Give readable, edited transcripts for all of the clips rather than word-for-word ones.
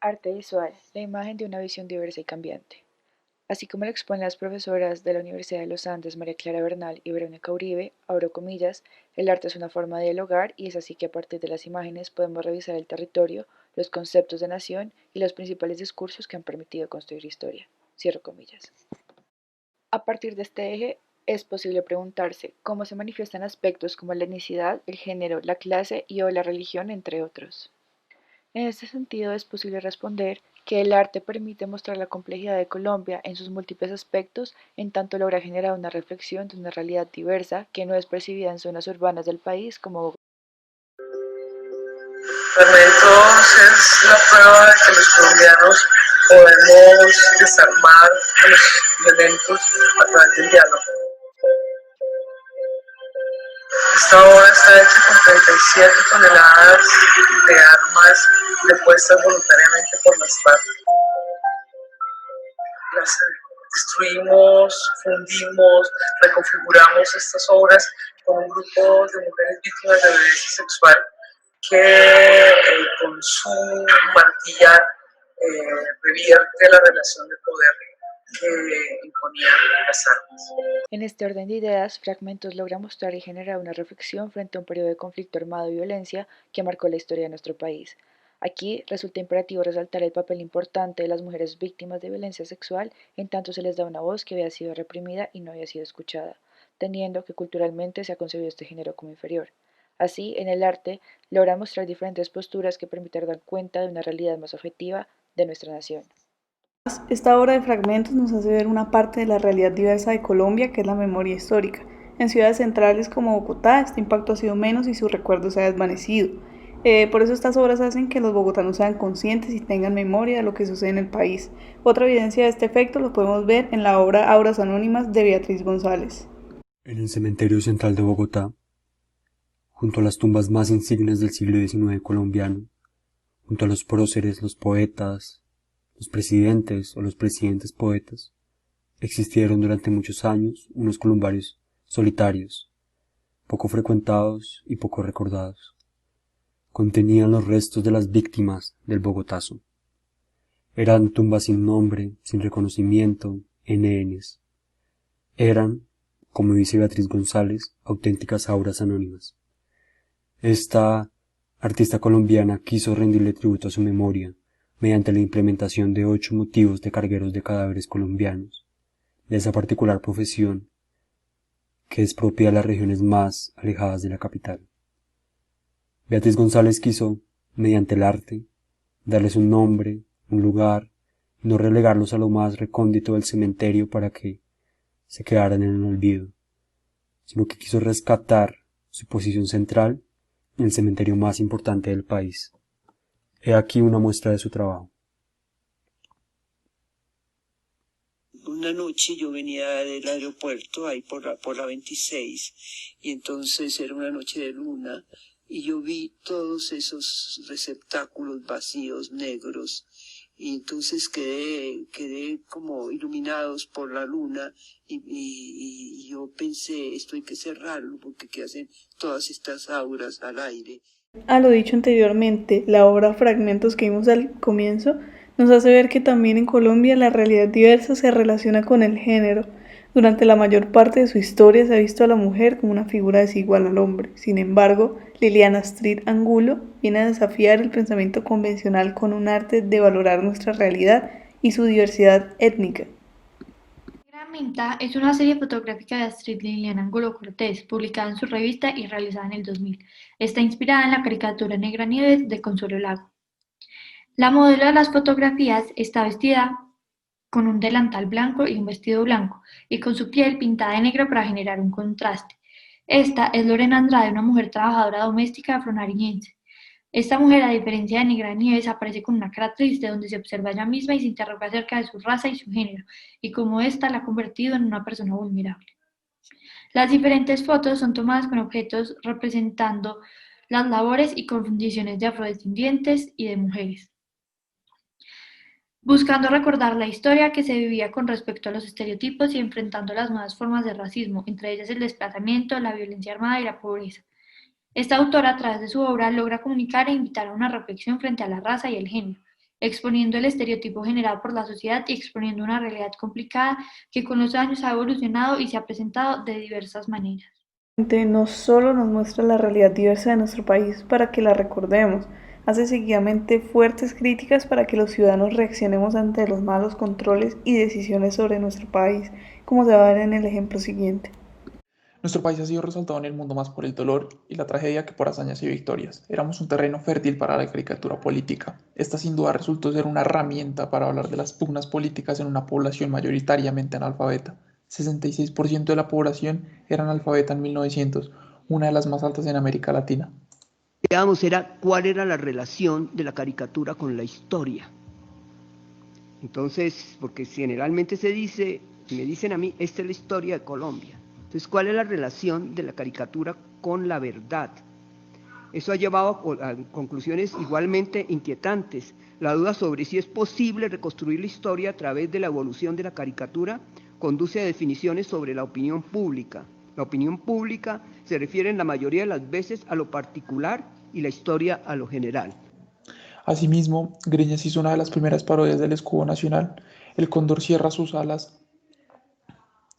Arte visual, la imagen de una visión diversa y cambiante. Así como lo exponen las profesoras de la Universidad de los Andes, María Clara Bernal y Verónica Uribe, abro comillas, el arte es una forma de dialogar y es así que a partir de las imágenes podemos revisar el territorio, los conceptos de nación y los principales discursos que han permitido construir historia. Cierro comillas. A partir de este eje, es posible preguntarse cómo se manifiestan aspectos como la etnicidad, el género, la clase y o la religión, entre otros. En este sentido, es posible responder que el arte permite mostrar la complejidad de Colombia en sus múltiples aspectos, en tanto logra generar una reflexión de una realidad diversa que no es percibida en zonas urbanas del país como Bogotá. Fragmentos es la prueba de que los colombianos podemos desarmar los violentos a través del diálogo. Esta obra está hecha con 37 toneladas de armas depuestas voluntariamente por las FARC. Las destruimos, fundimos, reconfiguramos estas obras con un grupo de mujeres víctimas de violencia sexual que con su martillar revierte la relación de poder que imponían las armas. En este orden de ideas, Fragmentos logra mostrar y generar una reflexión frente a un periodo de conflicto armado y violencia que marcó la historia de nuestro país. Aquí resulta imperativo resaltar el papel importante de las mujeres víctimas de violencia sexual en tanto se les da una voz que había sido reprimida y no había sido escuchada, teniendo que culturalmente se ha concebido este género como inferior. Así, en el arte, logra mostrar diferentes posturas que permiten dar cuenta de una realidad más objetiva de nuestra nación. Esta obra de fragmentos nos hace ver una parte de la realidad diversa de Colombia, que es la memoria histórica. En ciudades centrales como Bogotá, este impacto ha sido menos y su recuerdo se ha desvanecido. Por eso estas obras hacen que los bogotanos sean conscientes y tengan memoria de lo que sucede en el país. Otra evidencia de este efecto lo podemos ver en la obra Auras Anónimas de Beatriz González. En el cementerio central de Bogotá, junto a las tumbas más insignes del siglo XIX colombiano, junto a los próceres, los poetas, los presidentes o los presidentes poetas, existieron durante muchos años unos columbarios solitarios, poco frecuentados y poco recordados. Contenían los restos de las víctimas del Bogotazo. Eran tumbas sin nombre, sin reconocimiento, NNs. Eran, como dice Beatriz González, auténticas auras anónimas. Esta artista colombiana quiso rendirle tributo a su memoria mediante la implementación de 8 motivos de cargueros de cadáveres colombianos, de esa particular profesión que es propia de las regiones más alejadas de la capital. Beatriz González quiso, mediante el arte, darles un nombre, un lugar, y no relegarlos a lo más recóndito del cementerio para que se quedaran en el olvido, sino que quiso rescatar su posición central en el cementerio más importante del país. He aquí una muestra de su trabajo. Una noche yo venía del aeropuerto, ahí por la 26, y entonces era una noche de luna, y yo vi todos esos receptáculos vacíos, negros, y entonces quedé como iluminados por la luna, y yo pensé, esto hay que cerrarlo, porque ¿qué hacen todas estas auras al aire? A lo dicho anteriormente, la obra Fragmentos que vimos al comienzo nos hace ver que también en Colombia la realidad diversa se relaciona con el género. Durante la mayor parte de su historia se ha visto a la mujer como una figura desigual al hombre. Sin embargo, Liliana Street Angulo viene a desafiar el pensamiento convencional con un arte de valorar nuestra realidad y su diversidad étnica. Minta es una serie fotográfica de Astrid Liliana Angulo Cortés, publicada en su revista y realizada en el 2000. Está inspirada en la caricatura Negra Nieves de Consuelo Lago. La modelo de las fotografías está vestida con un delantal blanco y un vestido blanco, y con su piel pintada de negro para generar un contraste. Esta es Lorena Andrade, una mujer trabajadora doméstica afronariñense. Esta mujer, a diferencia de Negra Nieves, aparece con una cara triste donde se observa a ella misma y se interroga acerca de su raza y su género, y cómo ésta la ha convertido en una persona vulnerable. Las diferentes fotos son tomadas con objetos representando las labores y condiciones de afrodescendientes y de mujeres, buscando recordar la historia que se vivía con respecto a los estereotipos y enfrentando las nuevas formas de racismo, entre ellas el desplazamiento, la violencia armada y la pobreza. Esta autora, a través de su obra, logra comunicar e invitar a una reflexión frente a la raza y el género, exponiendo el estereotipo generado por la sociedad y exponiendo una realidad complicada que con los años ha evolucionado y se ha presentado de diversas maneras. No solo nos muestra la realidad diversa de nuestro país para que la recordemos, hace seguidamente fuertes críticas para que los ciudadanos reaccionemos ante los malos controles y decisiones sobre nuestro país, como se va a ver en el ejemplo siguiente. Nuestro país ha sido resaltado en el mundo más por el dolor y la tragedia que por hazañas y victorias. Éramos un terreno fértil para la caricatura política. Esta sin duda resultó ser una herramienta para hablar de las pugnas políticas en una población mayoritariamente analfabeta. 66% de la población era analfabeta en 1900, una de las más altas en América Latina. Veamos, era cuál era la relación de la caricatura con la historia. Entonces, porque generalmente se dice, me dicen a mí, esta es la historia de Colombia. Entonces, ¿cuál es la relación de la caricatura con la verdad? Eso ha llevado a conclusiones igualmente inquietantes. La duda sobre si es posible reconstruir la historia a través de la evolución de la caricatura conduce a definiciones sobre la opinión pública. La opinión pública se refiere en la mayoría de las veces a lo particular y la historia a lo general. Asimismo, Greñas hizo una de las primeras parodias del escudo nacional. El cóndor cierra sus alas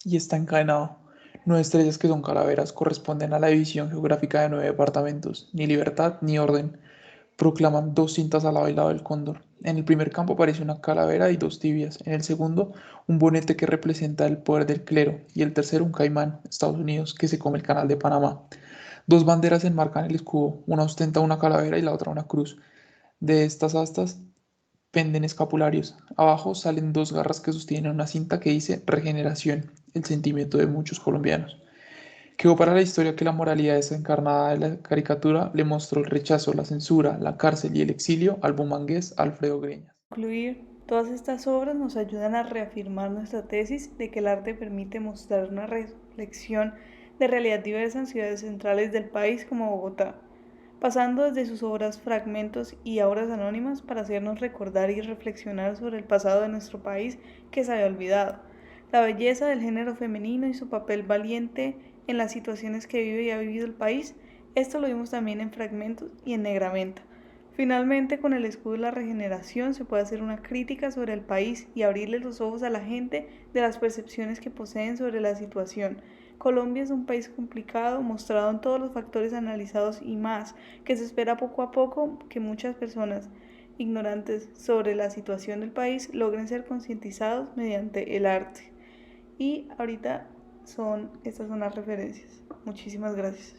y está encadenado. 9 estrellas que son calaveras corresponden a la división geográfica de 9 departamentos. Ni libertad ni orden. Proclaman 2 cintas al lado y lado del cóndor. En el primer campo aparece una calavera y 2 tibias. En el segundo, un bonete que representa el poder del clero. Y el tercero, un caimán, Estados Unidos, que se come el canal de Panamá. 2 banderas enmarcan el escudo. Una ostenta una calavera y la otra una cruz. De estas astas penden escapularios. Abajo salen 2 garras que sostienen una cinta que dice regeneración, el sentimiento de muchos colombianos. Quedó para la historia que la moralidad desencarnada de la caricatura le mostró el rechazo, la censura, la cárcel y el exilio al bumangués Alfredo Greñas. Concluir, todas estas obras nos ayudan a reafirmar nuestra tesis de que el arte permite mostrar una reflexión de realidad diversa en ciudades centrales del país como Bogotá, pasando desde sus obras fragmentos y obras anónimas para hacernos recordar y reflexionar sobre el pasado de nuestro país que se había olvidado, la belleza del género femenino y su papel valiente en las situaciones que vive y ha vivido el país. Esto lo vimos también en Fragmentos y en Negramenta. Finalmente, con el escudo de la regeneración se puede hacer una crítica sobre el país y abrirle los ojos a la gente de las percepciones que poseen sobre la situación. Colombia es un país complicado, mostrado en todos los factores analizados y más, que se espera poco a poco que muchas personas ignorantes sobre la situación del país logren ser concientizados mediante el arte. Y ahorita estas son las referencias. Muchísimas gracias.